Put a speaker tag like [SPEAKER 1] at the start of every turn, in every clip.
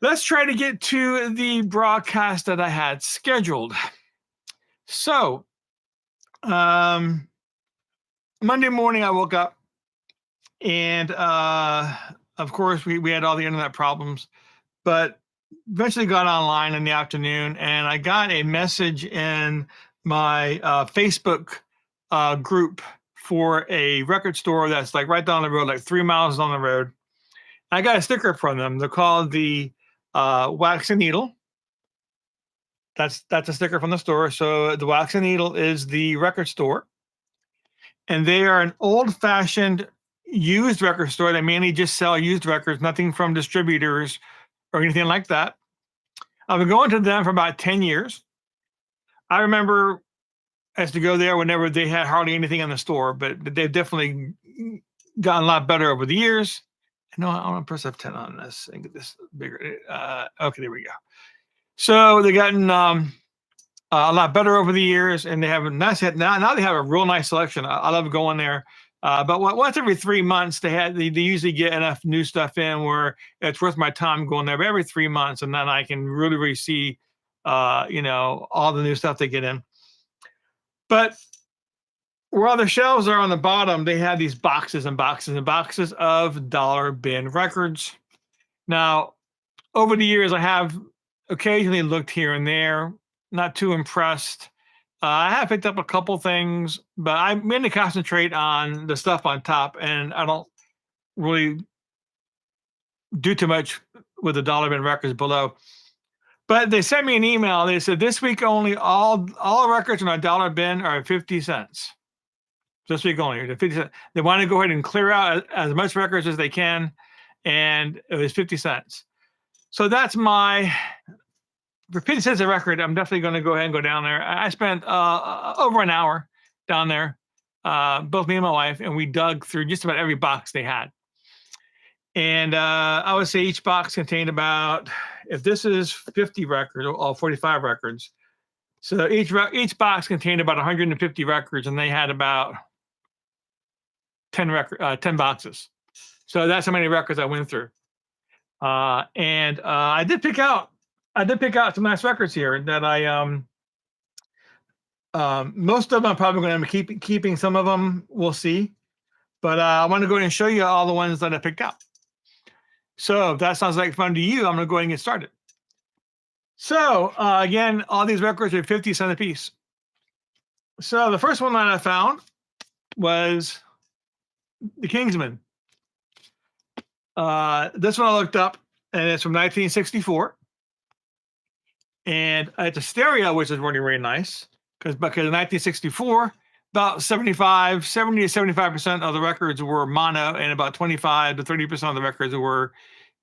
[SPEAKER 1] Let's try to get to the broadcast that I had scheduled. So, um, Monday morning, I woke up and, of course, we had all the internet problems, but eventually got online in the afternoon and I got a message in my Facebook group for a record store that's like right down the road, like 3 miles down the road. I got a sticker from them. They're called the Wax and Needle. That's a sticker from the store. So the Wax and Needle is the record store, and they are an old-fashioned used record store. They mainly just sell used records, nothing from distributors or anything like that. I've been going to them for about 10 years. I remember I used to go there whenever they had hardly anything in the store, but they've definitely gotten a lot better over the years. No, I want to press F10 on this and get this bigger. Okay, there we go. So they've gotten a lot better over the years, and they have a nice now they have a real nice selection. I love going there. But once every 3 months, they usually get enough new stuff in where it's worth my time going there. But every 3 months, and then I can really see, all the new stuff they get in. But where the shelves are on the bottom, they have these boxes and boxes and boxes of dollar bin records. Now, over the years, I have occasionally looked here and there, not too impressed. I have picked up a couple things, but I mainly concentrate on the stuff on top, and I don't really do too much with the dollar bin records below. But they sent me an email. They said this week only all records in our dollar bin are 50 cents. This week only, 50 cents. They want to go ahead and clear out as much records as they can, and it was 50 cents. So that's for 50 cents a record, I'm definitely going to go ahead and go down there. I spent over an hour down there, both me and my wife, and we dug through just about every box they had. And I would say each box contained about, if this is 50 records or 45 records, so each box contained about 150 records, and they had about 10 boxes. So that's how many records I went through. And I did pick out some nice records here that most of them I'm probably going to be keeping. Some of them we'll see, but I want to go ahead and show you all the ones that I picked out. So if that sounds like fun to you, I'm going to go ahead and get started. So again, all these records are 50 cents a piece. So the first one that I found was the Kingsmen. This one I looked up, and it's from 1964. And it's a stereo, which is really, really nice because in 1964, about 70 to 75% of the records were mono, and about 25 to 30% of the records were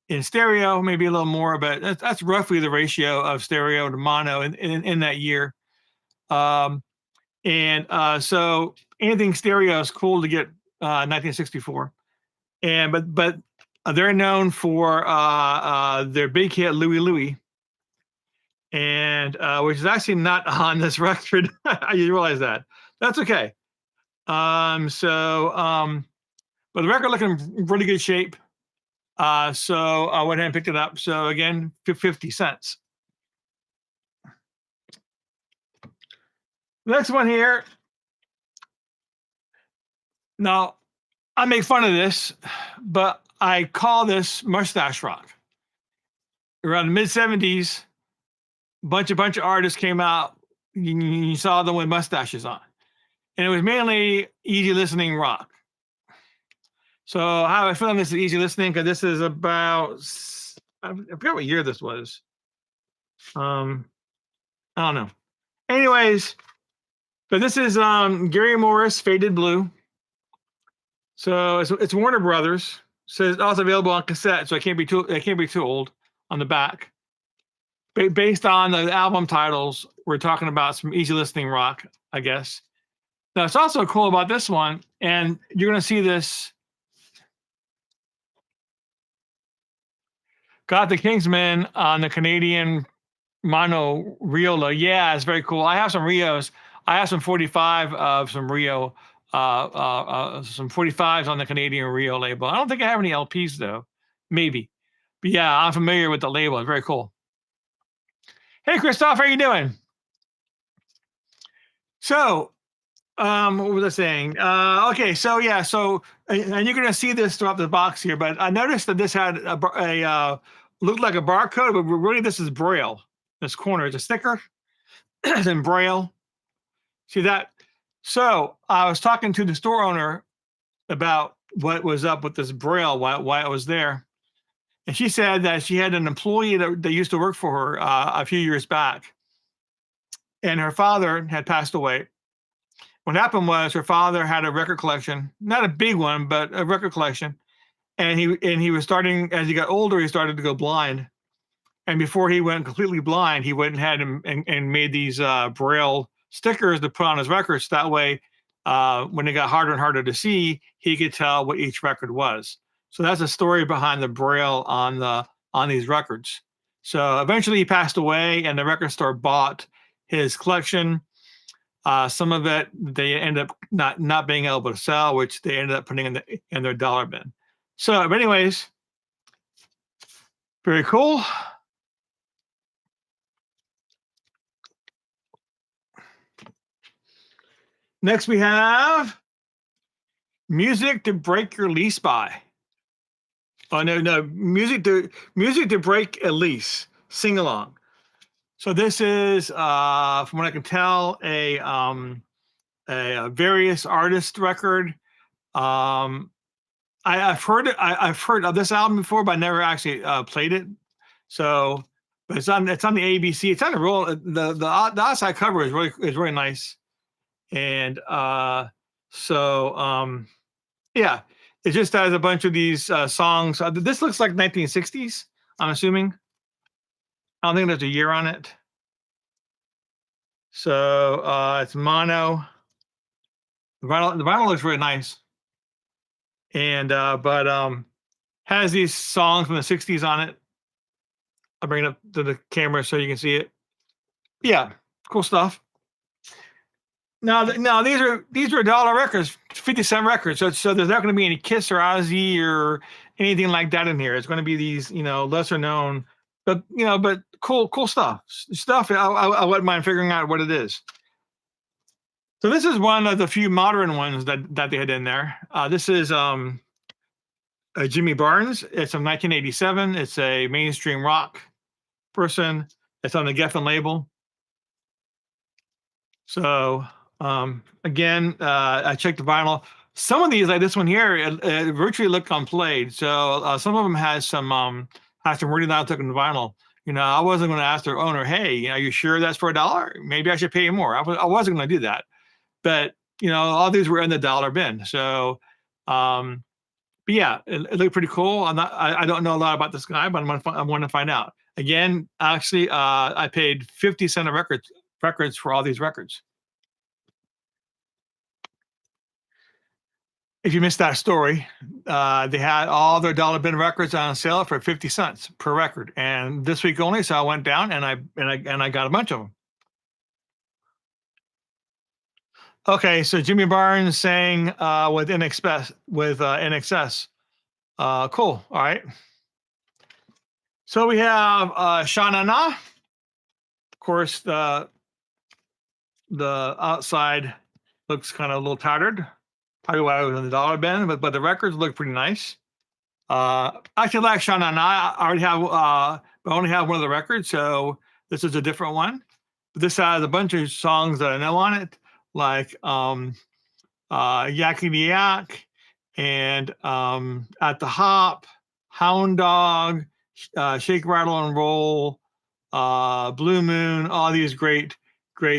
[SPEAKER 1] in stereo, maybe a little more, but that's roughly the ratio of stereo to mono in that year. So anything stereo is cool to get 1964. But they're known for their big hit Louie Louie, and which is actually not on this record. I just realized that. That's okay. But the record looking in really good shape. So I went ahead and picked it up. So again, 50 cents. Next one here. Now, I make fun of this, but I call this mustache rock. Around the mid-70s, bunch of artists came out. You saw them with mustaches on, and it was mainly easy listening rock. So how I feel on this is easy listening, because this is about, I forget what year this was. I don't know. Anyways, but this is Gary Morris, Faded Blue. So it's Warner Brothers. So it's also available on cassette, so it can't be too old on the back. Based on the album titles, we're talking about some easy listening rock, I guess. Now, it's also cool about this one, and you're going to see this. Got the Kingsmen on the Canadian mono Riola. Yeah, it's very cool. I have some Rios. I have some 45 of some Rio, some 45s on the Canadian Rio label. I don't think I have any LPs though. Maybe. But yeah, I'm familiar with the label. It's very cool. Hey, Christoph, how you doing? So, what was I saying? Okay, so yeah, so and you're gonna see this throughout the box here, but I noticed that this had looked like a barcode, but really this is Braille. This corner is a sticker, it's in Braille. See that? So I was talking to the store owner about what was up with this Braille, why it was there, and she said that she had an employee that used to work for her a few years back, and her father had passed away. What happened was her father had a record collection, not a big one, but a record collection. And he was starting as he got older, he started to go blind. And before he went completely blind, he went and had him and made these braille stickers to put on his records. That way, when it got harder and harder to see, he could tell what each record was. So that's the story behind the braille on these records. So eventually he passed away, and the record store bought his collection. Some of it they ended up not being able to sell, which they ended up putting in their dollar bin. So, but anyways, very cool. Next, we have music to break your lease by. Oh no, music to break a lease, sing along. So this is, from what I can tell, a various artist record. I've heard it. I've heard of this album before, but I never actually played it. So, but it's on the ABC. It's on the roll. The outside cover is really nice, and yeah, it just has a bunch of these songs. This looks like 1960s. I'm assuming. I don't think there's a year on it. So it's mono. The vinyl looks really nice, and has these songs from the 60s on it. I'll bring it up to the camera so you can see it. Yeah, cool stuff. Now, these are dollar records, 50-cent records. So there's not going to be any Kiss or Ozzy or anything like that in here. It's going to be these, lesser known, but cool stuff. Stuff I wouldn't mind figuring out what it is. So this is one of the few modern ones that they had in there. This is Jimmy Barnes. It's from 1987. It's a mainstream rock person. It's on the Geffen label. So again, I checked the vinyl. Some of these, like this one here, it virtually looked unplayed. So some of them has some really loud looking vinyl. I wasn't going to ask their owner, "Hey, are you sure that's for $1? Maybe I should pay you more." I wasn't going to do that, but all these were in the dollar bin. So, but yeah, it looked pretty cool. I don't know a lot about this guy, but I want to find out. Again, actually, I paid 50 cents a records for all these records. If you missed that story, they had all their dollar bin records on sale for 50 cents per record, and this week only. So I went down and I got a bunch of them. Okay, so Jimmy Barnes sang with NXS. Cool. All right. So we have Sha Na Na. Of course, the outside looks kind of a little tattered. Probably why I was in the dollar bin, but the records look pretty nice. I actually like Sha Na Na. I already have, I only have one of the records, so this is a different one. But this has a bunch of songs that I know on it, like Yakety Yak and At the Hop, Hound Dog, Shake, Rattle, and Roll, Blue Moon, all these great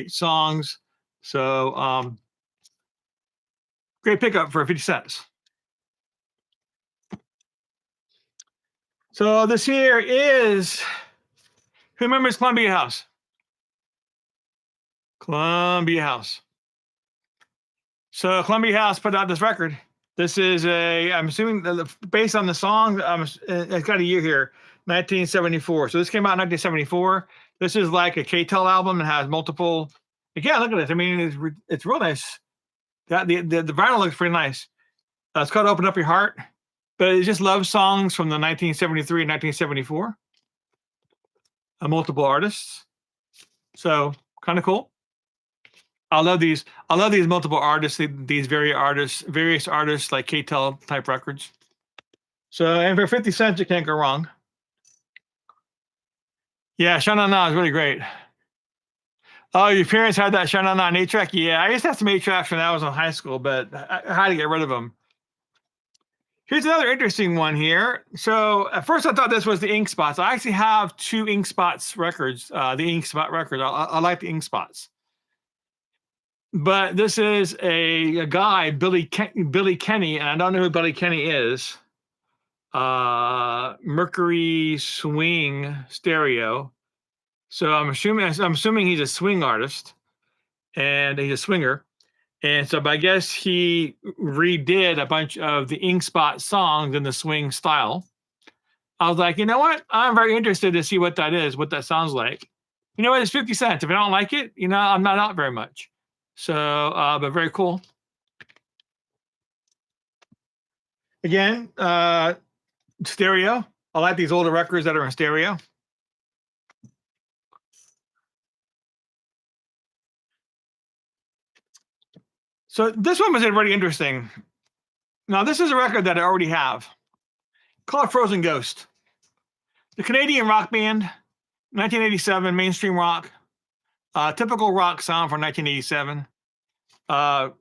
[SPEAKER 1] songs. So great pickup for 50 cents. So this here is, who remembers Columbia House? Columbia House. So Columbia House put out this record. This is I'm assuming based on the song, it's got a year here, 1974. So this came out in 1974. This is like a K-Tel album that has multiple. Again, look at this. I mean, it's real nice. The vinyl looks pretty nice. It's called "Open Up Your Heart" but it's just love songs from the 1973 and 1974. Multiple artists. So kind of cool. I love these. I love these multiple artists. These various artists like K-Tel type records. So, and for 50 cents, you can't go wrong. Yeah, Sha Na Na is really great. Oh, your parents had that Sha Na Na 8-track? Yeah, I used to have some 8-tracks when I was in high school, but I had to get rid of them. Here's another interesting one here. So at first I thought this was the Ink Spots. I actually have 2 Ink Spots records, the Ink Spot records. I like the Ink Spots. But this is a guy, Billy Kenny, and I don't know who Billy Kenny is. Mercury Swing Stereo. So I'm assuming he's a swing artist, and he's a swinger. And so, but I guess he redid a bunch of the Ink Spot songs in the swing style. I was like, you know what? I'm very interested to see what that is, what that sounds like. You know what? It's 50 cents. If I don't like it, I'm not out very much. So, but very cool. Again, stereo. I like these older records that are in stereo. So this one was really interesting. Now, this is a record that I already have called Frozen Ghost. The Canadian rock band, 1987, mainstream rock, typical rock sound from 1987.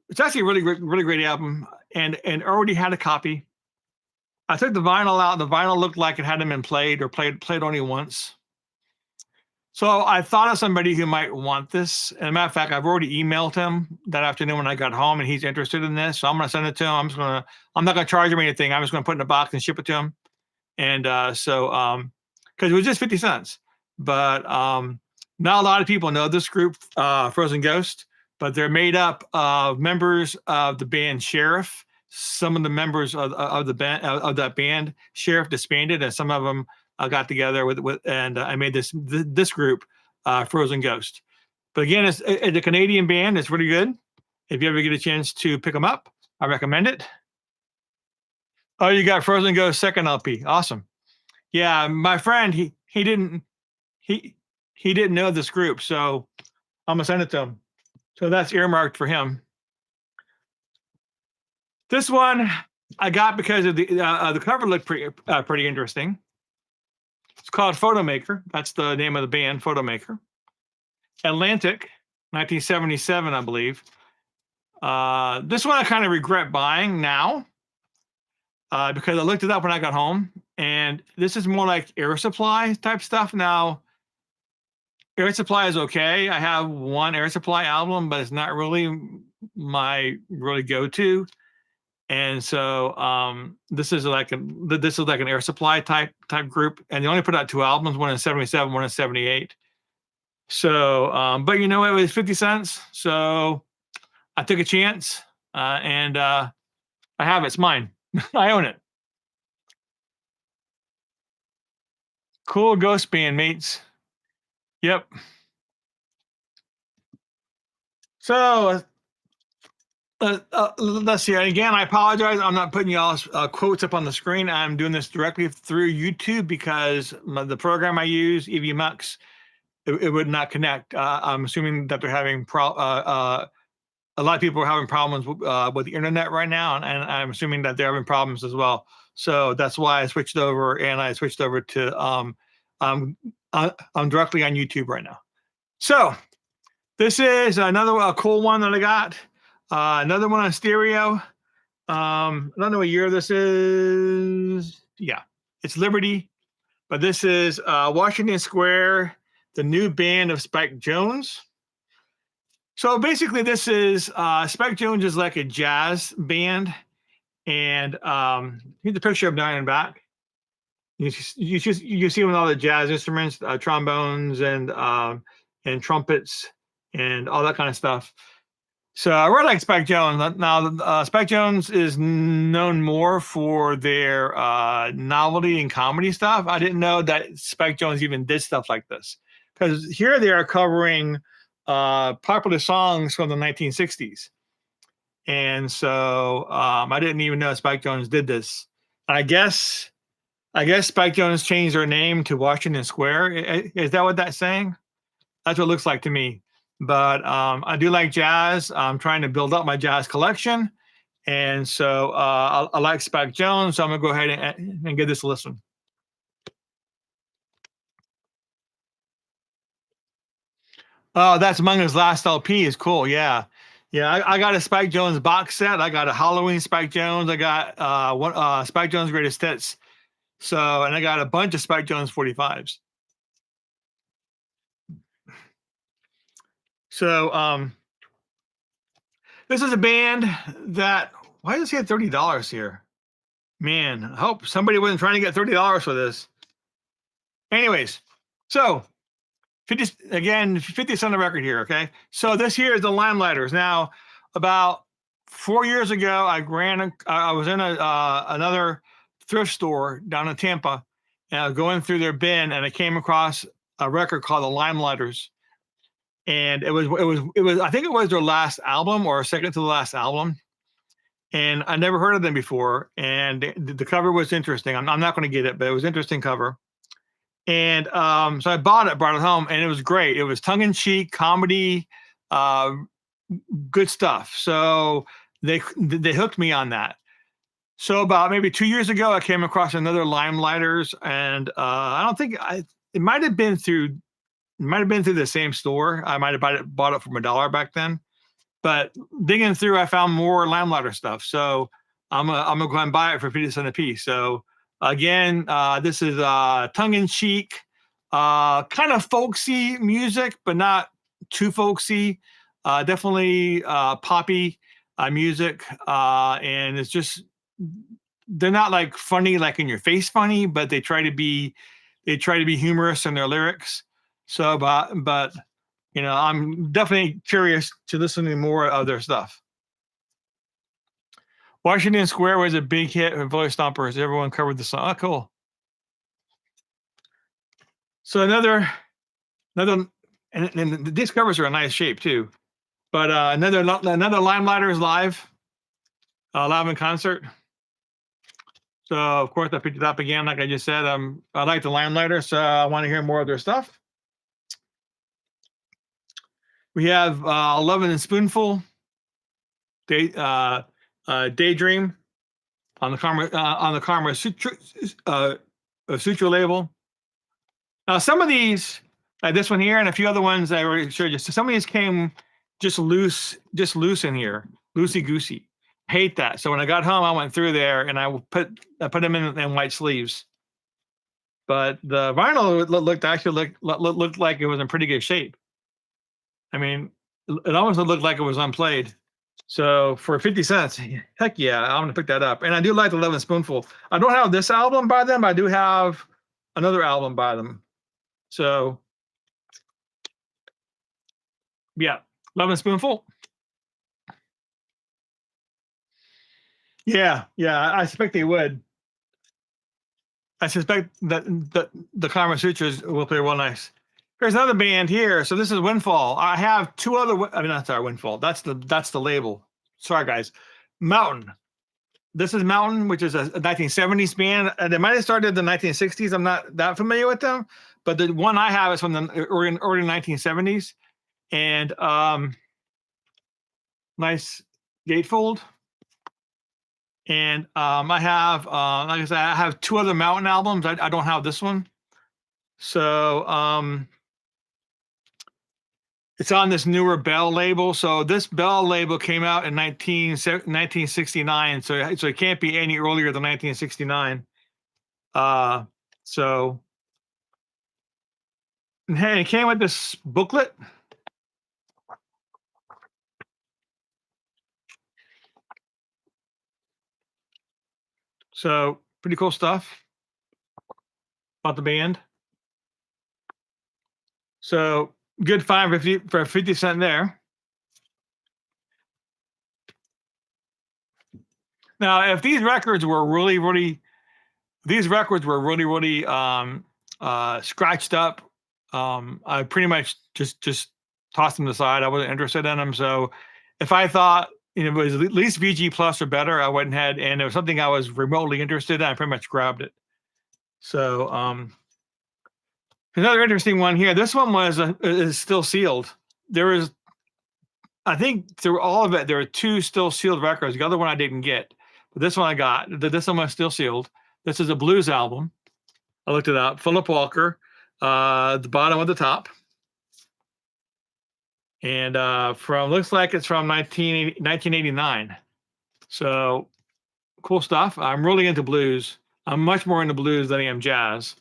[SPEAKER 1] It's actually a really great album, and already had a copy. I took the vinyl out. The vinyl looked like it hadn't been played or played only once. So I thought of somebody who might want this. And a matter of fact, I've already emailed him that afternoon when I got home, and he's interested in this. So I'm going to send it to him. I'm not going to charge him anything. I'm just going to put it in a box and ship it to him. And because it was just 50 cents. But not a lot of people know this group, Frozen Ghost, but they're made up of members of the band Sheriff. Some of the members of the band of that band, Sheriff, disbanded, and some of them got together and I made this group, Frozen Ghost. But again, it's a Canadian band. It's really good. If you ever get a chance to pick them up, I recommend it. Oh, you got Frozen Ghost second LP. Awesome. Yeah, my friend, he didn't know this group, so I'm gonna send it to him. So that's earmarked for him. This one I got because of the cover looked pretty interesting. It's called Photomaker. That's the name of the band, Photomaker. Atlantic, 1977, I believe. This one I kind of regret buying now because I looked it up when I got home, and this is more like Air Supply type stuff. Now, Air Supply is okay. I have one Air Supply album, but it's not really my go-to. And so this is like an Air Supply type group, and they only put out 2 albums, one in 77, one in 78. So, but you know, it was 50 cents, so I took a chance, and I have it. It's mine. I own it. Cool ghost band, mates. Yep. So let's see. Again, I apologize. I'm not putting y'all's quotes up on the screen. I'm doing this directly through YouTube because the program I use, EVMux, it would not connect. I'm assuming that they're having a lot of people are having problems with the internet right now, and I'm assuming that they're having problems as well. So that's why I switched over, and I switched over to I'm directly on YouTube right now. So this is another cool one that I got. Another one on stereo. I don't know what year this is. Yeah, it's Liberty, but this is Washington Square, the new band of Spike Jones. So basically, this is Spike Jones is like a jazz band, and here's a picture of Diamondback. You see him with all the jazz instruments, trombones and trumpets and all that kind of stuff. So I really like Spike Jones. Now, Spike Jones is known more for their novelty and comedy stuff. I didn't know that Spike Jones even did stuff like this, because here they are covering popular songs from the 1960s. And so I didn't even know Spike Jones did this. I guess Spike Jones changed their name to Washington Square. Is that what that's saying? That's what it looks like to me. But I do like jazz. I'm trying to build up my jazz collection. And so I like Spike Jones. So I'm going to go ahead and give this a listen. Oh, that's among his last LP is cool. Yeah. Yeah. I got a Spike Jones box set. I got a Halloween Spike Jones. I got one Spike Jones Greatest Hits. So, and I got a bunch of Spike Jones 45s. So, this is a band that, why does he have $30 here? Man, I hope somebody wasn't trying to get $30 for this. Anyways, so 50 again, 50 cent a record here. Okay. So this here is the Limelighters. Now, about 4 years ago, I was in another thrift store down in Tampa, and I was going through their bin, and I came across a record called the Limelighters. And it was I think it was their last album or second to the last album. And I never heard of them before. And the cover was interesting. I'm not going to get it, but it was an interesting cover. And so I brought it home, and it was great. It was tongue in cheek comedy, good stuff. So they hooked me on that. So about maybe 2 years ago, I came across another Limelighters, and I don't think it might have been through the same store. I might have bought it for $1 back then. But digging through, I found more Limelighter stuff. So I'm gonna go and buy it for 50 cents a piece. So again, this is tongue in cheek, kind of folksy music, but not too folksy. Definitely poppy music, and it's just they're not like funny, like in your face funny, but they try to be humorous in their lyrics. So, but I'm definitely curious to listen to more of their stuff. Washington Square was a big hit with Voice Stompers. Everyone covered the song. Oh, cool. So another, and these covers are in nice shape too. But another Limelighters live in concert. So of course I picked it up again, like I just said. I like the Limelighters, so I want to hear more of their stuff. We have 11 and Spoonful, Daydream on the Karma Sutra label. Now some of these, this one here and a few other ones I already showed you. So some of these came just loose in here, loosey goosey. Hate that. So when I got home, I went through there and I put them in white sleeves. But the vinyl looked like it was in pretty good shape. I mean, it almost looked like it was unplayed. So for 50 cents, heck yeah, I'm gonna pick that up. And I do like the 11 Spoonful. I don't have this album by them. I do have another album by them. So yeah, 11 Spoonful. Yeah, I suspect they would. I suspect that the Kama Sutras will play real nice. There's another band here. So this is Windfall. I have two other. I mean, not sorry, Windfall. That's the label. Sorry, guys. Mountain. This is Mountain, which is a 1970s band. They might have started in the 1960s. I'm not that familiar with them, but the one I have is from the early 1970s, and nice gatefold. And I have, like I said, I have two other Mountain albums. I don't have this one. So it's on this newer Bell label. So this Bell label came out in 1969. So it can't be any earlier than 1969. So, hey, it came with this booklet. So pretty cool stuff about the band. So good find for 50 cents there. Now, if these records were really scratched up, I pretty much just tossed them aside. I wasn't interested in them. So if I thought, it was at least VG Plus or better. I went and had, and it was something I was remotely interested in. I pretty much grabbed it. So another interesting one here. This one is still sealed. There is, I think through all of it, there are 2 still sealed records. The other one I didn't get, but this one I got. This one was still sealed. This is a blues album. I looked it up. Philip Walker, the bottom of the top. And looks like it's from 1989. So cool stuff. I'm really into blues. I'm much more into blues than I am jazz.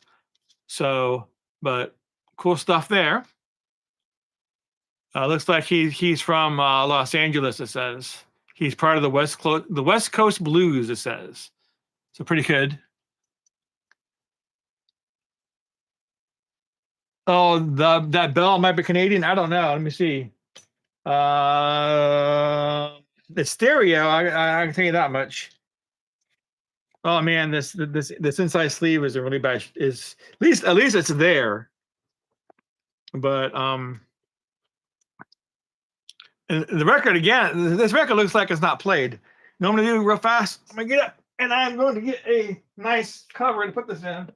[SPEAKER 1] So, but cool stuff there. Looks like he's from Los Angeles. It says he's part of the West Coast Blues. It says so, pretty good. Oh, that bell might be Canadian. I don't know. Let me see. It's stereo. I can tell you that much. Oh man, this inside sleeve is a really bad. Is at least it's there. But and the record again. This record looks like it's not played. Know what I'm gonna do real fast? I'm gonna get up and I'm going to get a nice cover to put this in.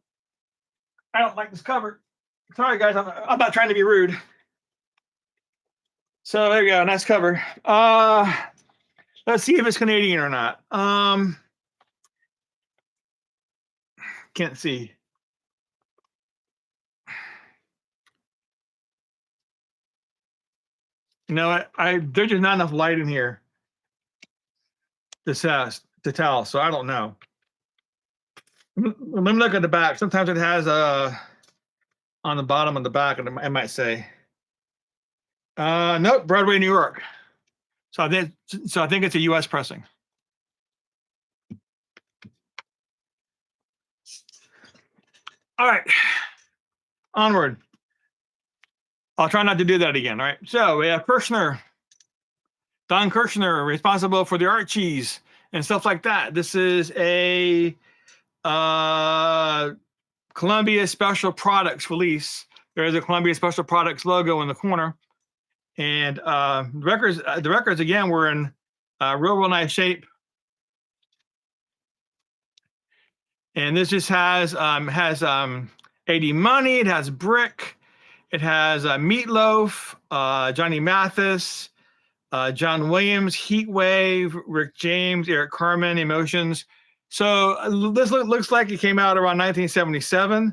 [SPEAKER 1] I don't like this cover. Sorry guys, I'm not trying to be rude. So there you go, nice cover. Let's see if it's Canadian or not. Can't see. You know what? There's just not enough light in here. This has to tell, so I don't know. Let me look at the back. Sometimes it has on the bottom of the back, and it might say. Nope, Broadway, New York. So I think it's a U.S. pressing. All right, onward. I'll try not to do that again. All right. So we have Kirshner, Don Kirshner, responsible for the Archies and stuff like that. This is a Columbia Special Products release. There is a Columbia Special Products logo in the corner, and the records again were in real nice shape. And this just has Eddie Money. It has Brick. It has Meatloaf, Johnny Mathis, John Williams, Heat Wave, Rick James, Eric Carmen, Emotions. So this looks like it came out around 1977.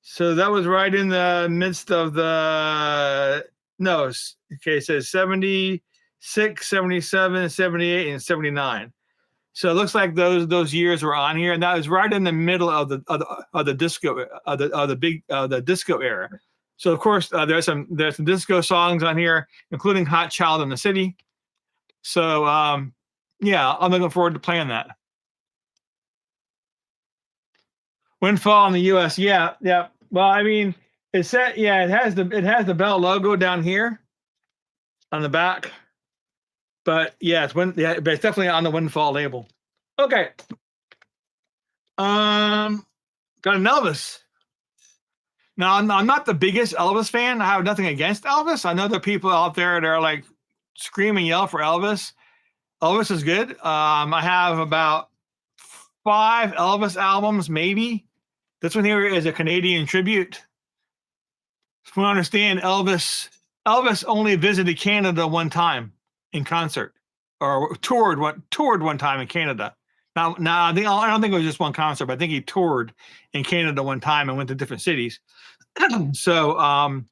[SPEAKER 1] So that was right in the midst of the, no, okay, it says 76, 77, 78, and 79. So it looks like those years were on here, and that was right in the middle of the disco the disco era. So of course there's some disco songs on here, including "Hot Child in the City." So yeah, I'm looking forward to playing that. Windfall in the U.S. Yeah. Well, I mean, it has the Bell logo down here on the back, but yeah, but it's definitely on the Windfall label. Okay. Got an Elvis. Now, I'm not the biggest Elvis fan. I have nothing against Elvis. I know there are people out there that are like scream and yell for Elvis. Elvis is good. I have about 5 Elvis albums, maybe. This one here is a Canadian tribute. From what I understand, Elvis only visited Canada one time in concert, or toured one time in Canada. Now I don't think it was just one concert, but I think he toured in Canada one time and went to different cities. So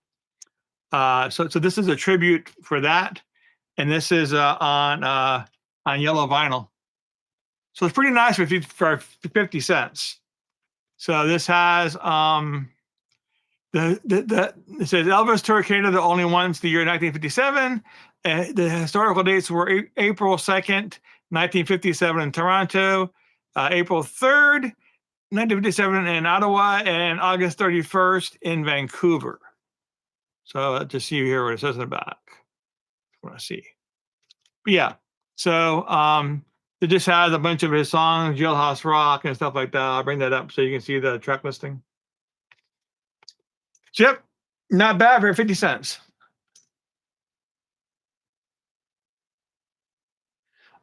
[SPEAKER 1] this is a tribute for that, and this is on yellow vinyl. So it's pretty nice for 50 cents. So this has it says Elvis toured Canada only once, the year 1957. The historical dates were April 2nd, 1957 in Toronto, April 3rd, 1957 in Ottawa, and August 31st in Vancouver. So let's just see here what it says in the back. I want to see. But yeah, so it just has a bunch of his songs, Jailhouse Rock and stuff like that. I'll bring that up so you can see the track listing. Yep, not bad for 50 cents.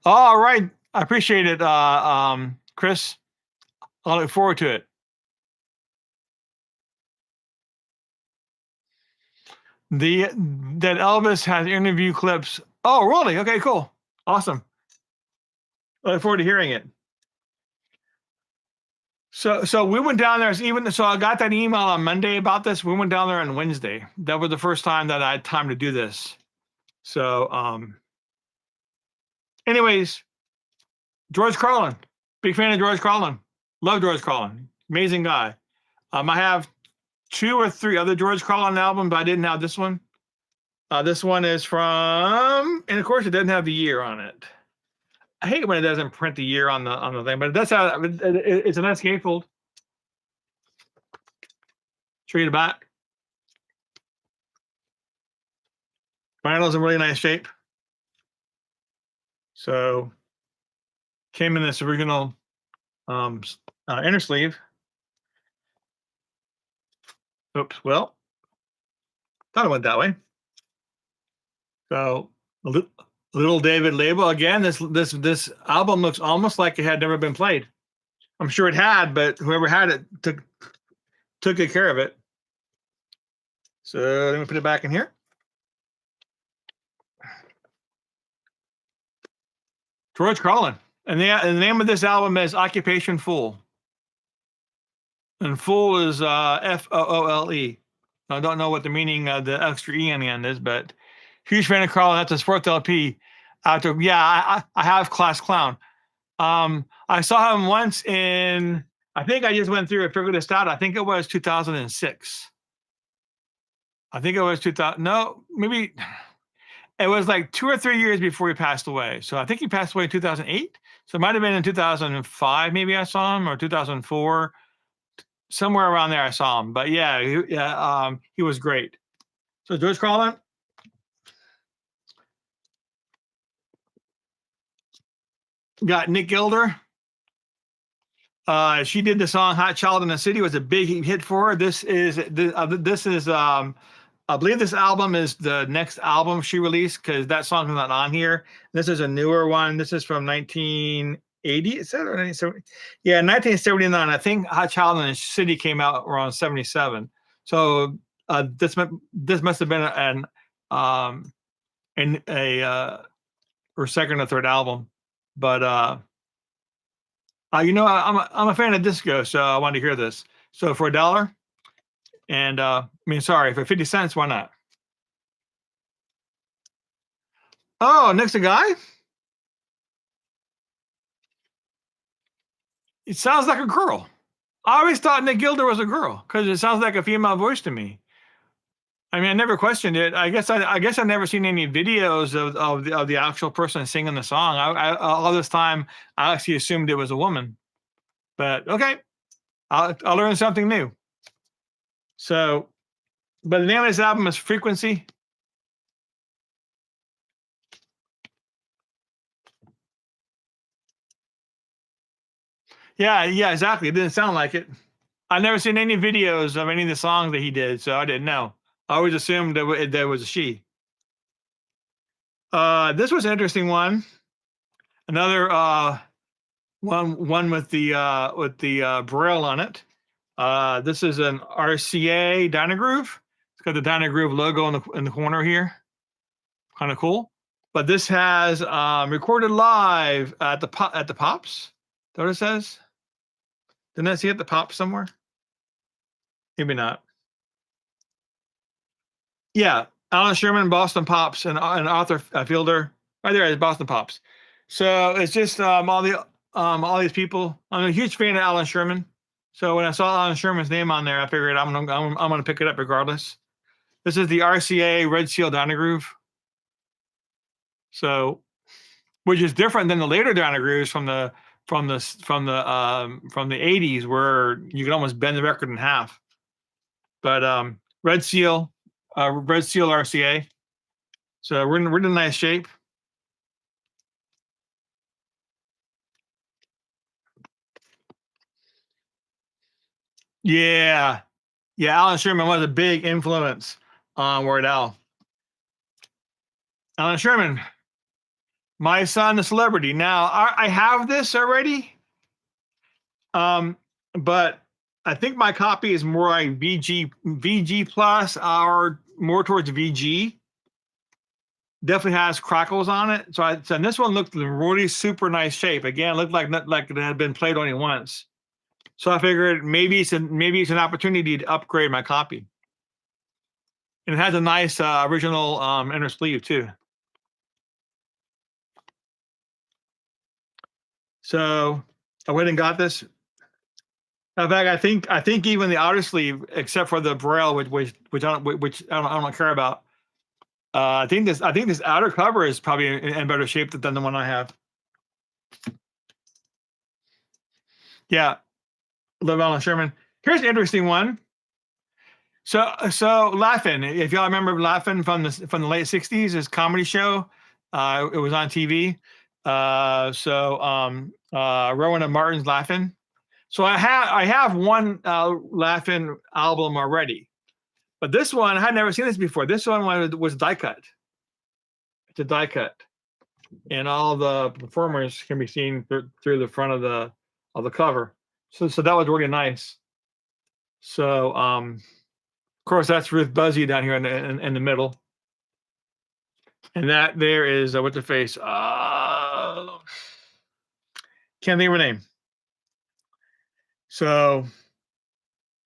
[SPEAKER 1] All right. I appreciate it, Chris. I look forward to it. That Elvis has interview clips. Oh, really? Okay, cool. Awesome. I look forward to hearing it. So we went down there. So I got that email on Monday about this. We went down there on Wednesday. That was the first time that I had time to do this. So anyways, George Carlin. Big fan of George Carlin. Love George Carlin. Amazing guy. I have 2 or 3 other George Carlin albums, but I didn't have this one. This one is from, and of course, it doesn't have the year on it. I hate when it doesn't print the year on the thing, but that's how it's an escapefold. Show you the back. Vinyl's in really nice shape. So came in this original inner sleeve. Oops, well, thought it went that way. So Little David label again. This album looks almost like it had never been played. I'm sure it had, but whoever had it took good care of it. So let me put it back in here. George Carlin, and the name of this album is Occupation Fool. And fool is Foole. I don't know what the meaning of the extra E on the end is, but huge fan of Carlin. That's his 4th LP. I have Class Clown. I saw him once in, I think I just went through and figured this out. I think it was 2006. I think it was 2000. No, maybe it was like 2 or 3 years before he passed away. So I think he passed away in 2008. So it might have been in 2005. Maybe I saw him, or 2004. Somewhere around there I saw him. But yeah, he was great. So George Carlin. Got Nick Gilder. She did the song "Hot Child in the City." It was a big hit for her. This is I believe this album is the next album she released, because that song's not on here. This is a newer one. This is from 1980. Is that, or 1970? Yeah, 1979. I think "Hot Child in the City" came out around 77. So this must have been her second or third album. But I'm a fan of disco, so I wanted to hear this. So for $1, and for 50 cents, why not? Oh, next a guy. It sounds like a girl. I always thought Nick Gilder was a girl because it sounds like a female voice to me. I mean, I never questioned it. I guess I've never seen any videos of the actual person singing the song. All this time I actually assumed it was a woman. But okay, I'll learn something new. So, but the name of this album is Frequency. Yeah, exactly. It didn't sound like it. I've never seen any videos of any of the songs that he did, so I didn't know. I always assumed that there was a she. This was an interesting one. Another one with the Braille on it. This is an RCA Dynagroove. It's got the Dynagroove logo in the corner here. Kind of cool. But this has recorded live at the Pops. Is that what it says? Didn't I see it at the Pops somewhere? Maybe not. Yeah, Alan Sherman, Boston Pops, and Arthur Fielder. Right there is Boston Pops. So it's just all these people. I'm a huge fan of Alan Sherman. So when I saw Alan Sherman's name on there, I figured I'm gonna pick it up regardless. This is the RCA Red Seal Dynagroove. So, which is different than the later Dynagrooves from the 80s, where you could almost bend the record in half. But Red Seal RCA. So we're in nice shape. Yeah. Alan Sherman was a big influence on Weird Al. Alan Sherman. My Son, the Celebrity. Now, I have this already, but I think my copy is more like VG plus, or more towards VG. Definitely has crackles on it. So and this one looked in really super nice shape. Again, it looked like it had been played only once. So I figured maybe it's an opportunity to upgrade my copy. And it has a nice original inner sleeve too. So I went and got this. In fact, I think even the outer sleeve, except for the braille, which I don't care about. I think this outer cover is probably in better shape than the one I have. Yeah, Lavelle Sherman. Here's an interesting one. So Laugh-In, if y'all remember Laugh-In from the late '60s, his comedy show, it was on TV. Rowan and Martin's Laugh-In. So I have one Laugh-In album already, but this one I had never seen this before. This one was die cut. It's a die cut, and all the performers can be seen through the front of the cover. So that was really nice. So of course that's Ruth Buzzy down here in the middle, and that there is what's her face? Can't think of her name. So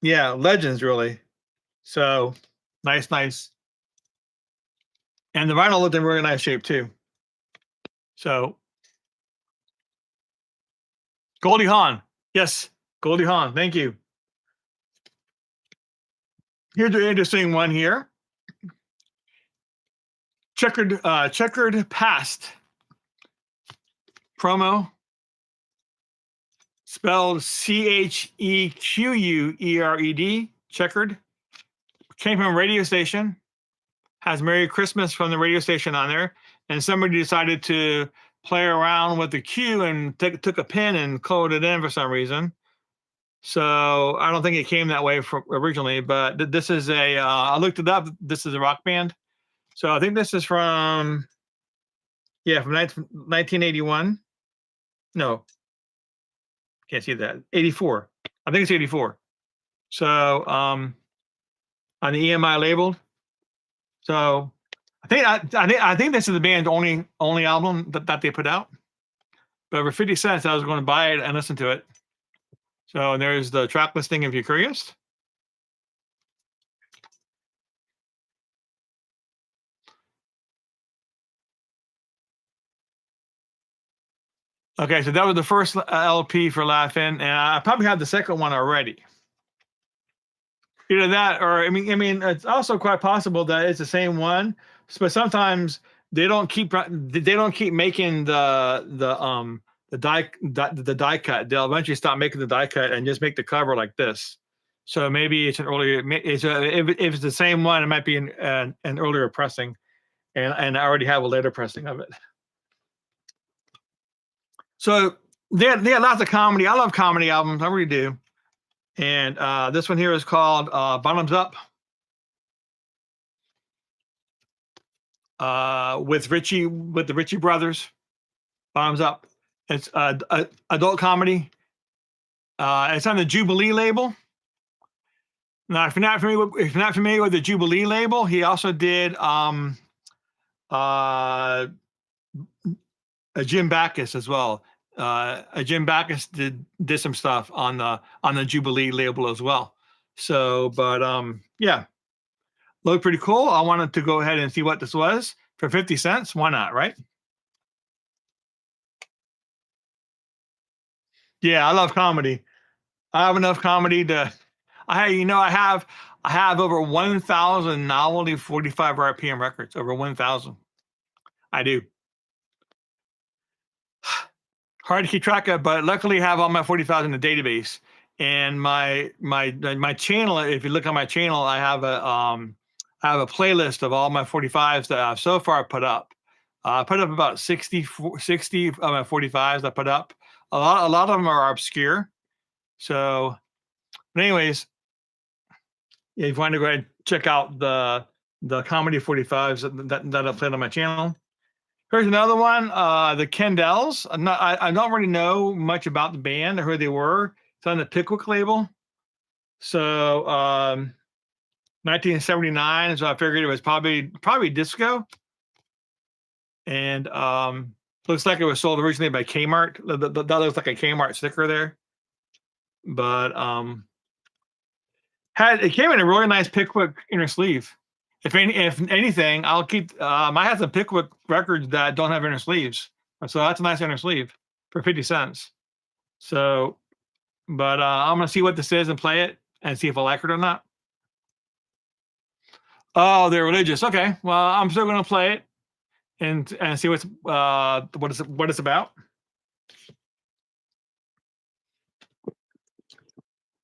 [SPEAKER 1] yeah, legends really. So nice. And the vinyl looked in really nice shape too. So Goldie Hawn. Yes, Goldie Hawn. Thank you. Here's an interesting one here. Checkered Past promo, spelled CHEQUERED. Checkered. Came from a radio station. Has Merry Christmas from the radio station on there, and somebody decided to play around with the Q and took a pin and coded it in for some reason. So I don't think it came that way originally, but this is I looked it up. This is a rock band. So I think this is from 1981. No, can't see that. 84. I think it's 84. So on the EMI labeled. So I think this is the band's only album that they put out. But for 50 cents, I was going to buy it and listen to it. So there's the track listing if you're curious. Okay, so that was the first LP for Laugh-In, and I probably have the second one already. Either that, or I mean, it's also quite possible that it's the same one, but sometimes they don't keep making the die cut. They'll eventually stop making the die cut and just make the cover like this. So maybe it's an earlier. If it's the same one, it might be an earlier pressing, and I already have a later pressing of it. So they had lots of comedy. I love comedy albums. I really do. And this one here is called Bottoms Up with the Ritchie brothers. Bottoms Up. It's adult comedy. It's on the Jubilee label. Now, if you're not familiar with the Jubilee label, he also did a Jim Backus as well. Jim Backus did some stuff on the Jubilee label as well. So, but yeah, looked pretty cool. I wanted to go ahead and see what this was for 50 cents. Why not, right? Yeah, I love comedy. I have enough comedy to. I have over 1,000 novelty 45 RPM records. Over 1,000. I do. Hard to keep track of, but luckily I have all my 45s in the database. And my channel, if you look at my channel, I have a playlist of all my 45s that I've so far put up. I put up about 60 of my 45s I put up. A lot of them are obscure. So, but anyways, if you want to go ahead and check out the comedy 45s that I played on my channel. Here's another one. The Kendalls. I don't really know much about the band or who they were. It's on the Pickwick label. So 1979. So I figured it was probably disco. And looks like it was sold originally by Kmart. That looks like a Kmart sticker there. But it came in a really nice Pickwick inner sleeve. If anything, I'll keep. I have some Pickwick records that don't have inner sleeves, so that's a nice inner sleeve for 50 cents. So, but I'm gonna see what this is and play it and see if I like it or not. Oh, they're religious. Okay, well, I'm still gonna play it and see what it's about.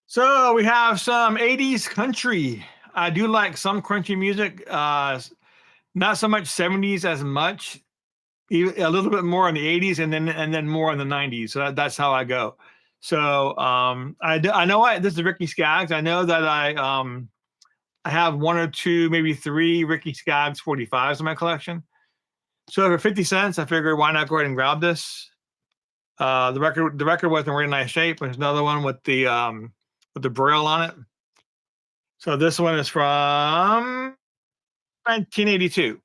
[SPEAKER 1] So we have some 80s country. I do like some country music. Not so much 70s as much. A little bit more in the 80s and then more in the 90s. So that's how I go. So I know this is Ricky Skaggs. I know that I have one or two, maybe three Ricky Skaggs 45s in my collection. So for 50 cents, I figured why not go ahead and grab this. The record was in really nice shape. There's another one with the braille on it. So this one is from 1982.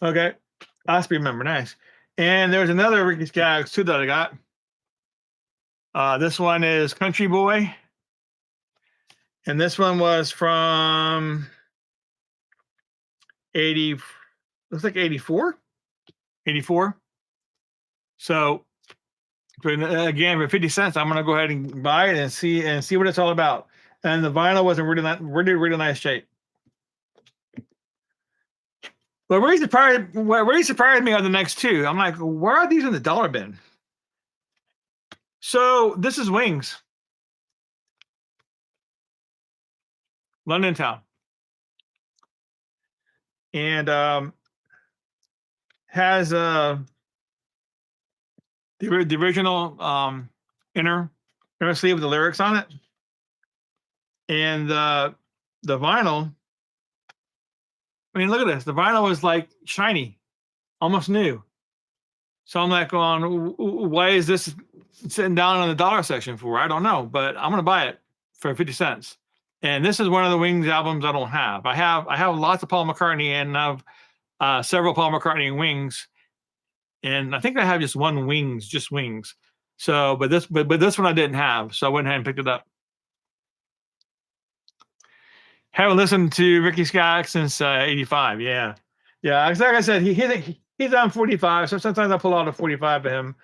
[SPEAKER 1] Okay. Last remember, nice. And there's another Ricky Skaggs too that I got. This one is Country Boy. And this one was from 80, looks like 84. 84. So again, for 50 cents, I'm gonna go ahead and buy it and see what it's all about. And the vinyl was in really nice shape. But really surprised me on the next two. I'm like, where are these in the dollar bin? So this is Wings. London Town. And has the original inner sleeve with the lyrics on it. And the vinyl, I mean, look at this. The vinyl was like shiny, almost new. So I'm like, why is this sitting down in the dollar section for? I don't know, but I'm gonna buy it for 50 cents. And this is one of the Wings albums I don't have. I have lots of Paul McCartney and I have several Paul McCartney and Wings. And I think I have just one Wings, just Wings. So, but this one I didn't have, so I went ahead and picked it up. Haven't listened to Ricky Skaggs since '85. Yeah. Like I said, he's on 45. So sometimes I pull out a 45 of him.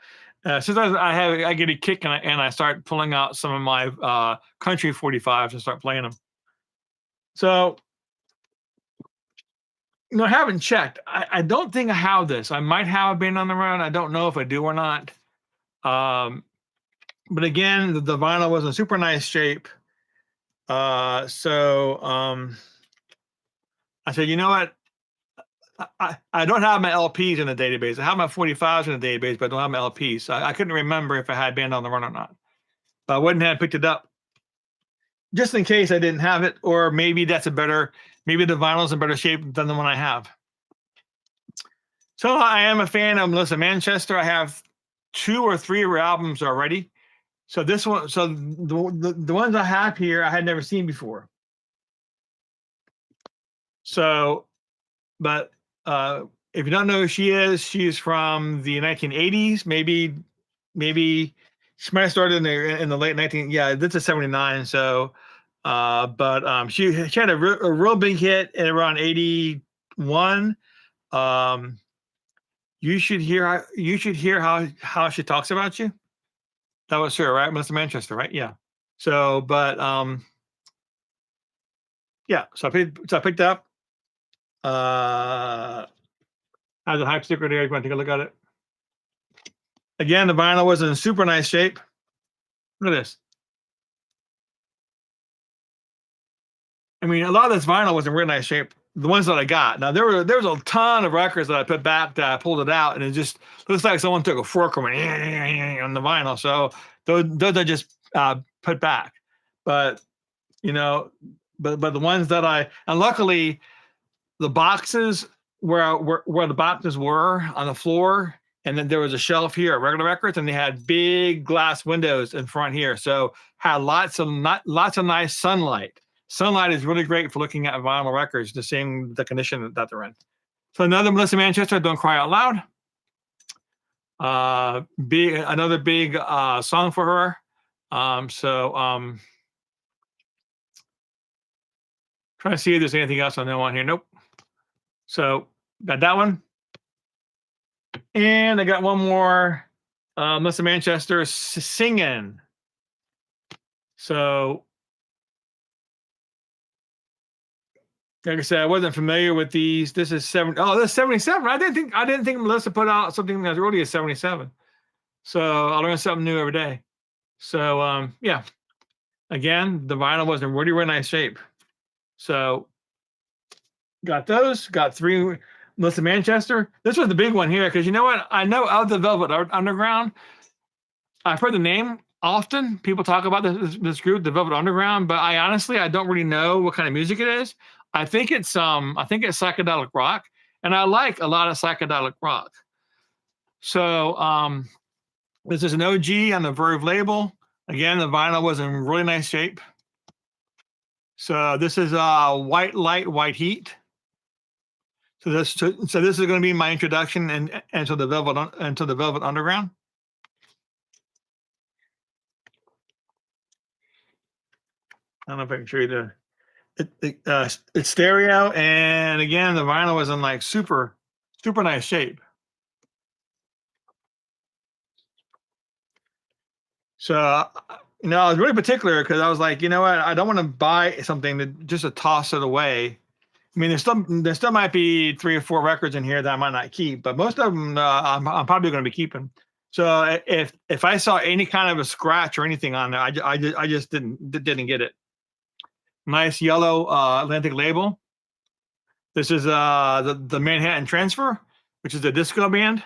[SPEAKER 1] Sometimes I get a kick and I start pulling out some of my country 45s and start playing them. So, I haven't checked. I don't think I have this. I might have Band on the Run. I don't know if I do or not. But again, the vinyl was in super nice shape. So I said, you know what? I don't have my LPs in the database. I have my 45s in the database, but I don't have my LPs. So I couldn't remember if I had Band on the Run or not. But I wouldn't have picked it up just in case I didn't have it, or maybe maybe the vinyl's in better shape than the one I have. So I am a fan of Melissa Manchester. I have 2 or 3 of her albums already. So this one, so the ones I have here, I had never seen before. So, but if you don't know who she is, she's from the 1980s. Maybe she might have started in the late 19. Yeah, this is 79. So, but she had a real big hit at around 81. You should hear how she talks about you. That was her, right? Melissa Manchester, right? Yeah. So, but yeah. So I picked up. Has a hype sticker there. You want to take a look at it? Again, the vinyl was in super nice shape. Look at this. I mean, a lot of this vinyl was in really nice shape. The ones that I got. Now there was a ton of records that I put back that I pulled it out, and it just looks like someone took a fork and went on the vinyl. So those are just put back. But but the ones that and luckily the boxes where the boxes were on the floor, and then there was a shelf here at Regular Records, and they had big glass windows in front here, so had lots of nice sunlight. Sunlight is really great for looking at vinyl records, the same the condition that they're in. So another Melissa Manchester, Don't Cry Out Loud. Another big song for her. Trying to see if there's anything else I know on here. Nope. So got that one. And I got one more Melissa Manchester, Singing. So like I said, I wasn't familiar with these. This is this is 77. I didn't think Melissa put out something as early as 77. So I learn something new every day. So yeah. Again, the vinyl was in really nice shape. So got those. Got 3 Melissa Manchester. This was the big one here because you know what? I know of the Velvet Underground. I've heard the name often. People talk about this group, the Velvet Underground, but I honestly don't really know what kind of music it is. I think it's psychedelic rock, and I like a lot of psychedelic rock. So this is an OG on the Verve label. Again, the vinyl was in really nice shape. So this is White Light, White Heat. So this is going to be my introduction into the Velvet Underground. I don't know if I can show you it's stereo, and again the vinyl was in like super nice shape. So I was really particular because I was like, you know what, I don't want to buy something just to toss it away. I mean, there still might be 3 or 4 records in here that I might not keep, but most of them I'm probably going to be keeping. So if I saw any kind of a scratch or anything on there, I just didn't get it. Nice yellow Atlantic label. This is the Manhattan Transfer, which is a disco band.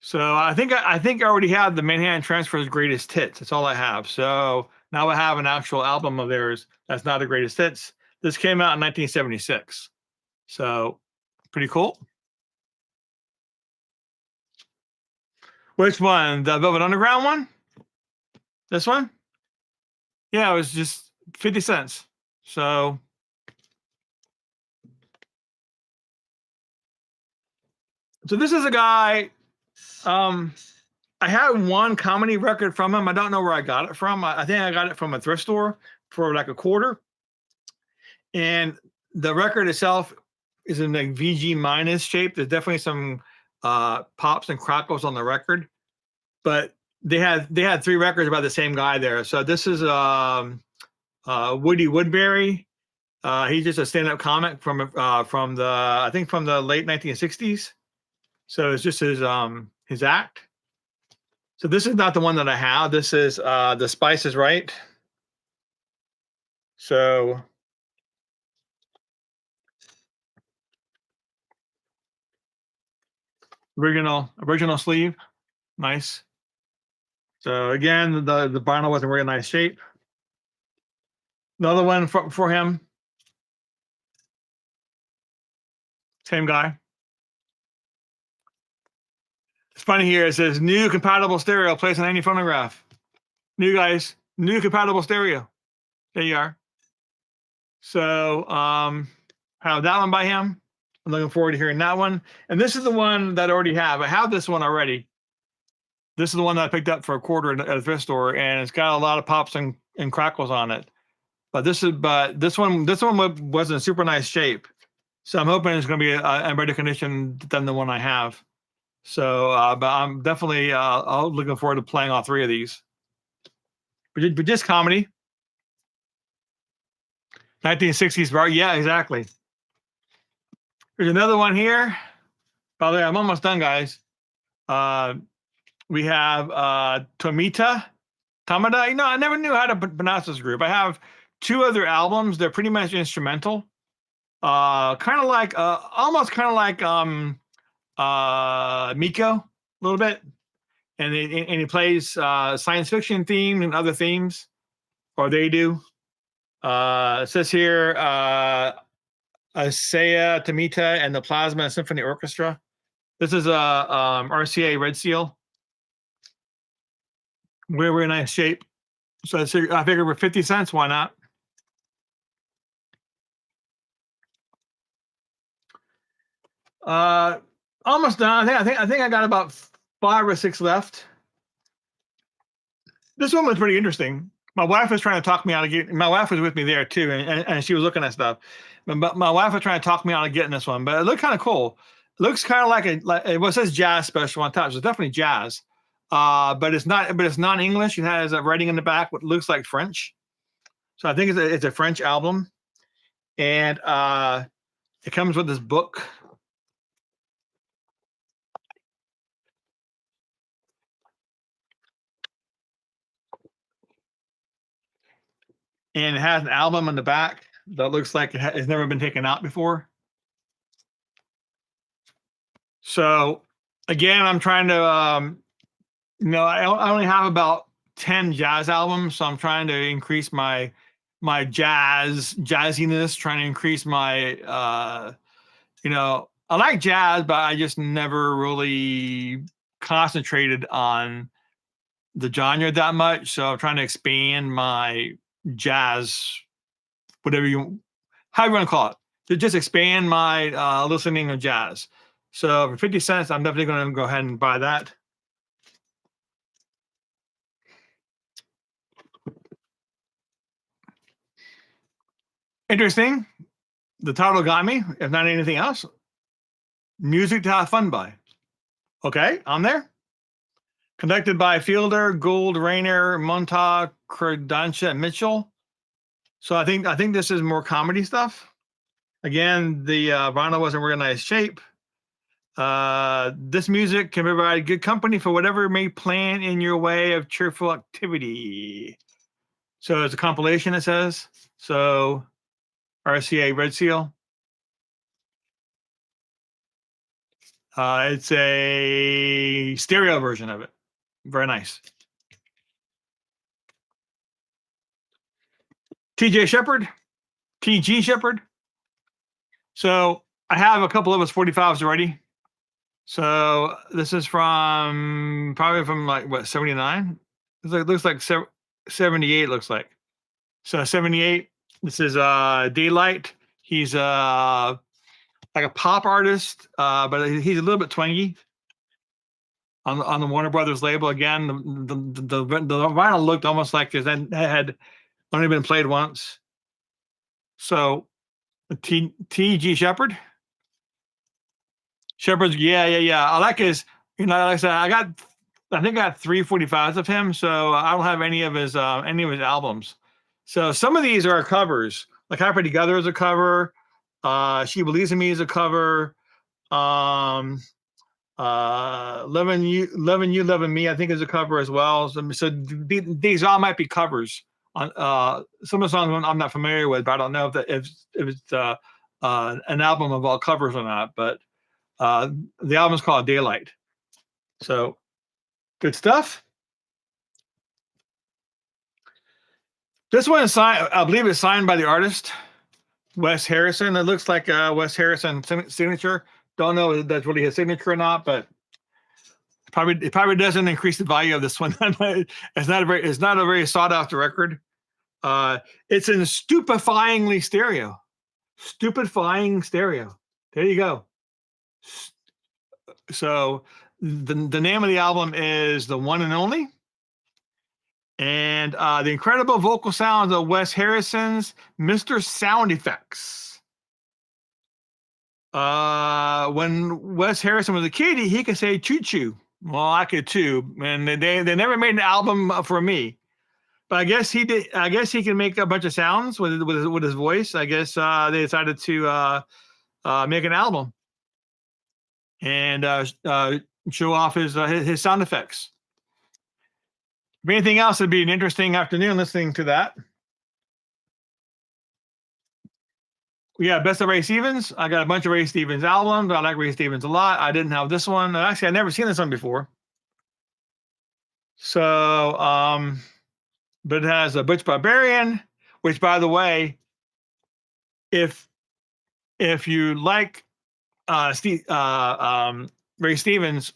[SPEAKER 1] So I think I already have the Manhattan Transfer's greatest hits. That's all I have. So now I have an actual album of theirs that's not the greatest hits. This came out in 1976. So pretty cool. Which one? The Velvet Underground one? This one? Yeah, it was just 50 cents. So this is a guy. I had one comedy record from him. I don't know where I got it from. I think I got it from a thrift store for like $0.25. And the record itself is in like VG minus shape. There's definitely some pops and crackles on the record, but they had 3 records by the same guy there. So this is Woody Woodbury. He's just a stand-up comic from the late 1960s. So it's just his act. So this is not the one that I have. This is The Spice Is Right. So original sleeve, nice. So again, the vinyl was in really nice shape. Another one for him. Same guy. It's funny here. It says new compatible stereo placed on any phonograph. New compatible stereo. There you are. So have that one by him. I'm looking forward to hearing that one. And this is the one that I already have. I have this one already. This is the one that I picked up for $0.25 at a thrift store, and it's got a lot of pops and crackles on it. But this one was in super nice shape. So I'm hoping it's going to be in better condition than the one I have. So, but I'm definitely looking forward to playing all 3 of these. But just comedy. 1960s bar. Yeah, exactly. There's another one here. By the way, I'm almost done, guys. We have Tamida. I never knew how to pronounce this group. I have 2 other albums. They're pretty much instrumental. Almost kind of like Miko a little bit, and he plays science fiction themes and other themes, or they do. It says here, Asaya Tamita and the Plasma Symphony Orchestra. This is a RCA Red Seal. Very nice shape. So I figured for 50 cents, why not? Almost done. I think I got about 5 or 6 left. This one was pretty interesting. My wife was trying to talk me out of getting. My wife was with me there too, and she was looking at stuff. But my wife was trying to talk me out of getting this one, but it looked kind of cool. It looks kind of like it says jazz special on top. So it's definitely jazz, but it's not. But it's non-English. It has a writing in the back what looks like French. So I think it's a French album, and it comes with this book. And it has an album in the back that looks like it's never been taken out before. So again, I'm trying to, I only have about 10 jazz albums, so I'm trying to increase my jazziness, trying to increase my, I like jazz, but I just never really concentrated on the genre that much. So I'm trying to expand my jazz, however you want to call it, to just expand my listening of jazz. So for 50 cents, I'm definitely going to go ahead and buy that. Interesting. The title got me, if not anything else. Music to have fun by. Okay, I'm there. Conducted by Fielder, Gould, Rayner, Montag, Credantia, and Mitchell. So I think this is more comedy stuff. Again, the vinyl was in real nice shape. This music can provide good company for whatever may plan in your way of cheerful activity. So it's a compilation, it says. So RCA Red Seal. It's a stereo version of it. Very nice. TG Shepherd. So I have a couple of his 45s already. So this is probably from like what, 79? It looks like 78 looks like. So 78, this is Daylight. He's like a pop artist, but he's a little bit twangy. On the Warner Brothers label, again, the vinyl looked almost like it had only been played once. So, T.G. Shepherd. Shepherd's, yeah. I like his, like I said, I think I got 3 45s of him, so I don't have any of his albums. So some of these are covers. Like Happy Together is a cover. She Believes in Me is a cover. Loving You, Loving Me, I think is a cover as well. So these all might be covers on some of the songs I'm not familiar with, but I don't know if it's an album of all covers or not. But the album is called Daylight. So good stuff. This one is signed, I believe it's signed by the artist, Wes Harrison. It looks like Wes Harrison signature. Don't know if that's really his signature or not, but it probably doesn't increase the value of this one. It's not a very sought after record. It's in stupefying stereo. There you go. So the name of the album is The One and Only. And the incredible vocal sounds of Wes Harrison's Mr. Sound Effects. When Wes Harrison was a kid, he could say choo choo. Well, I could too. And they never made an album for me. But I guess he did. I guess he can make a bunch of sounds with his voice. I guess they decided to make an album and show off his sound effects. If anything else, it'd be an interesting afternoon listening to that. Yeah, best of Ray Stevens. I got a bunch of Ray Stevens albums. I like Ray Stevens a lot. I didn't have this one. Actually, I'd never seen this one before. So, but it has a Butch Barbarian, which, by the way, if you like Ray Stevens,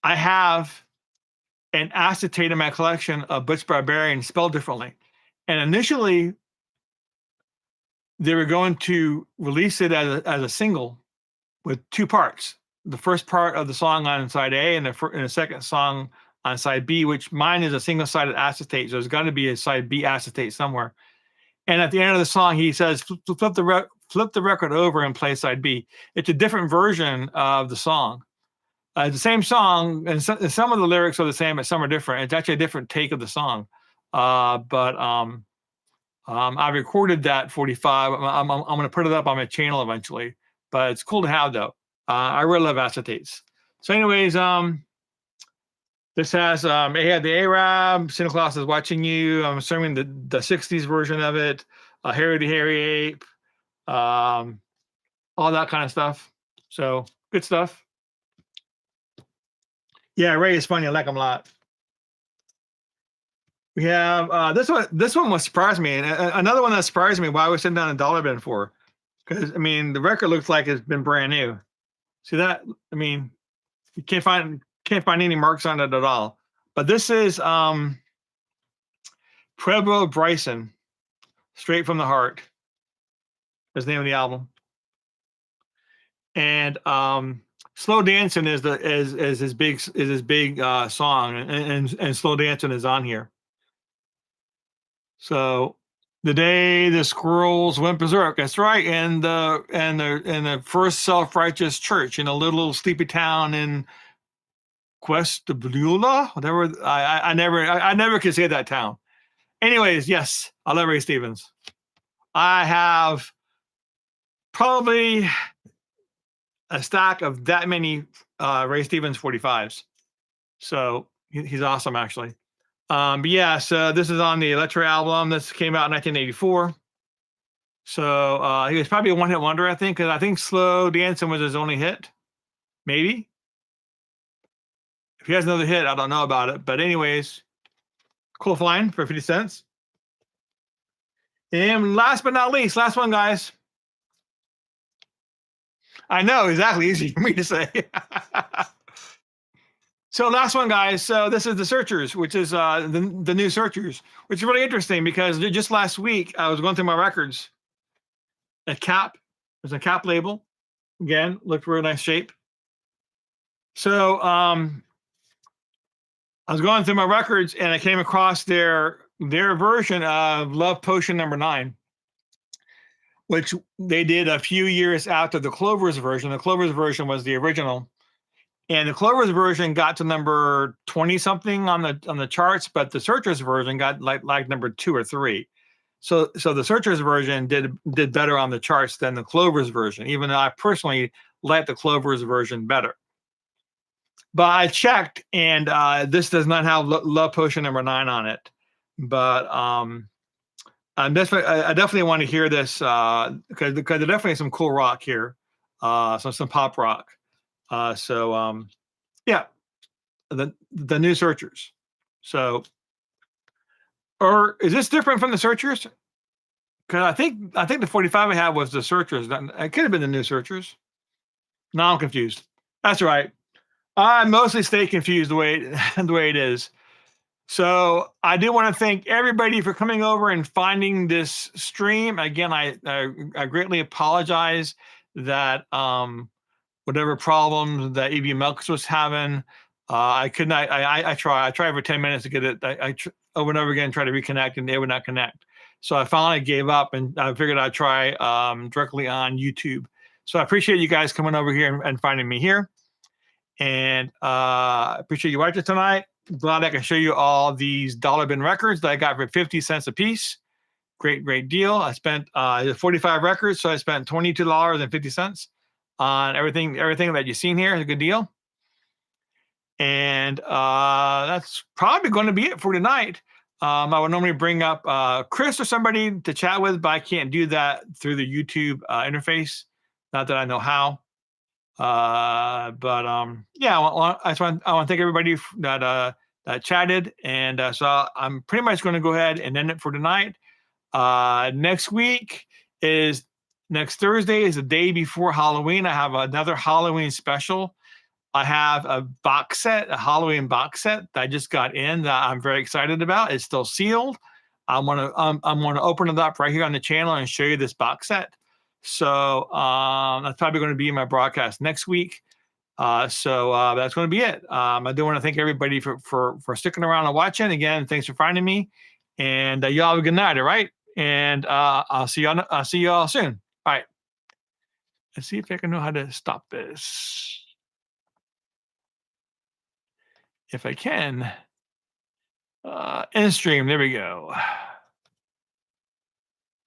[SPEAKER 1] I have an acetate in my collection of Butch Barbarian spelled differently. And initially, they were going to release it as a single with two parts. The first part of the song on side A and the second song on side B, which mine is a single-sided acetate, so there's got to be a side B acetate somewhere. And at the end of the song, he says, flip the record over and play side B. It's a different version of the song. It's the same song, and some of the lyrics are the same, but some are different. It's actually a different take of the song. But I recorded that 45. I'm going to put it up on my channel eventually. But it's cool to have, though. I really love acetates. So anyways, this has it had the Arab, Santa Claus is Watching You. I'm assuming the 60s version of it, Harry the Hairy Ape, all that kind of stuff. So good stuff. Yeah, Ray is funny. I like him a lot. We have this one. This one will surprise me, and another one that surprised me. Why I was sitting down a dollar bin for, because I mean the record looks like it's been brand new. See that? I mean, you can't find any marks on it at all. But this is Pueblo Bryson, Straight from the Heart. Is the name of the album. And Slow Dancing is his big song, and Slow Dancing is on here. So the day the squirrels went berserk. That's right. And the first self-righteous church in a little sleepy town in Questebula, whatever. I never could say that town. Anyways, yes, I love Ray Stevens. I have probably a stack of that many Ray Stevens 45s. So he's awesome, actually. But yeah, so this is on the Electra album. This came out in 1984. So he was probably a one-hit wonder, I think, because I think Slow Dancing was his only hit. Maybe. If he has another hit, I don't know about it. But anyways, cool flying for 50 cents. And last but not least, last one, guys. I know, exactly, easy for me to say. So last one, guys. So this is the Searchers, which is the new Searchers, which is really interesting because just last week I was going through my records. There's a Cap label. Again, looked really nice shape. So I was going through my records and I came across their version of Love Potion number 9. Which they did a few years after the Clovers version. The Clovers version was the original, and the Clovers version got to number 20 something on the charts, but the Searchers version got like number 2 or 3. So the Searchers version did better on the charts than the Clovers version, even though I personally like the Clovers version better. But I checked, and this does not have Love Potion number 9 on it. But I definitely want to hear this because there's definitely some cool rock here, some pop rock. Yeah, the new Searchers. So, or is this different from the Searchers? Because I think the 45 I had was the Searchers. It could have been the new Searchers. Now I'm confused. That's right. I mostly stay confused the way it is. So I do want to thank everybody for coming over and finding this stream. Again, I greatly apologize that whatever problems that EV Melks was having, I could not. I tried for 10 minutes to get it. I over and over again try to reconnect, and they would not connect. So I finally gave up, and I figured I'd try directly on YouTube. So I appreciate you guys coming over here and finding me here, and I appreciate you watching tonight. Glad I can show you all these dollar bin records that I got for 50 cents a piece. Great deal. I spent 45 records, so I spent $22.50 on everything that you've seen here. It's a good deal. And that's probably going to be it for tonight. I would normally bring up Chris or somebody to chat with, but I can't do that through the YouTube interface. Not that I know how. Yeah, I want to thank everybody that that chatted. And so I'm pretty much going to go ahead and end it for tonight. Next week is next Thursday is the day before Halloween. I have another Halloween special. I have a box set, a Halloween box set that I just got in that I'm very excited about. It's still sealed. I'm gonna open it up right here on the channel and show you this box set. So that's probably going to be in my broadcast next week. So that's going to be it. I do want to thank everybody for sticking around and watching. Again, thanks for finding me, and y'all have a good night. All right, and I'll see y'all soon. All right. Let's see if I can know how to stop this. If I can, end stream. There we go.